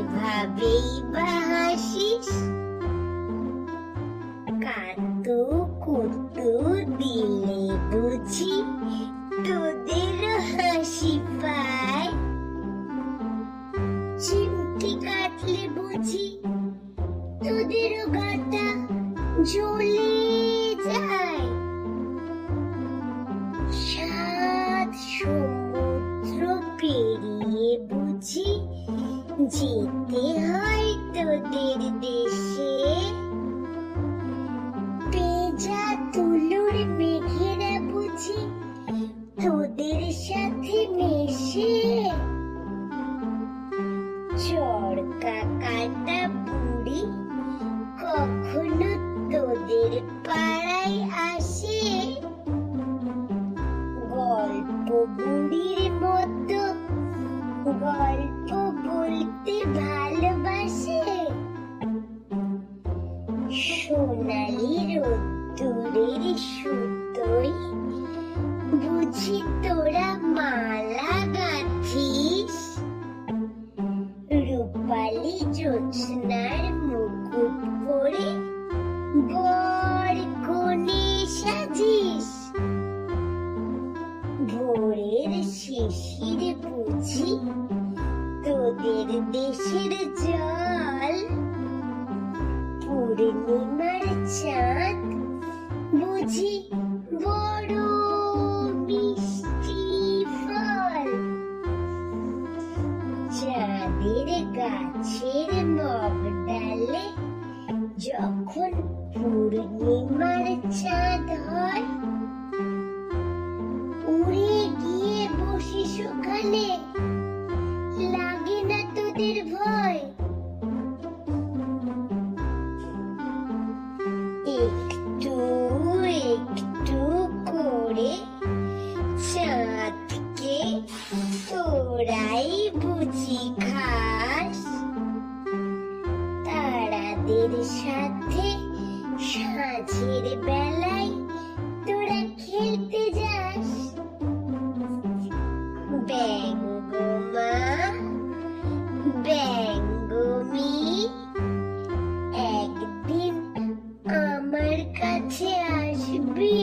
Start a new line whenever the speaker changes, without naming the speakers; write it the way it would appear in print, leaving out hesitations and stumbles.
এভাবেই বা হাসিস? কাতু কুতু দিলে বুঝি তোদেরও হাসি পায়? চিমটি কাটলে বুঝি তোদেরও গাটা জ্বলে যায়? সাত সমুদ্র পেরিয়ে বুঝি যেতে হয় তোদের দেশে? পেঁজা তুলোর মেঘেরা বুঝি তোদের সাথে মেশে? চরকা কাটা বুড়ি কখনো তোদের পাড়ায় আসে? গল্প বুড়ির মতো গল্প বলতে ভালোবাসে? সোনালি রোদ্দুরের সুতোয় বুঝি তোরা মালা গাঁথিস? রূপালি জ্যোৎস্নার মুকুট পরে বর কনে সাজিস? ভোরের শিশির বুঝি তোদের দেশের জল? পূর্ণিমার চাঁদ বুঝি বড় মিষ্টি ফল? চাঁদের গাছের মগ ডালে যখন পূর্ণিমার চাঁদ হয়, উড়ে গিয়ে বসিস ওখানে, লাগে না তোদের ভয়? একটু একটু করে চাঁদকে তোরাই বুঝি খাস? তারাদের সাথে সাঁঝের বেলায় তোরা খেলতে যাস? ব্যঙ্গমা ব্যঙ্গমি একদিন আমার কাছে আসবি?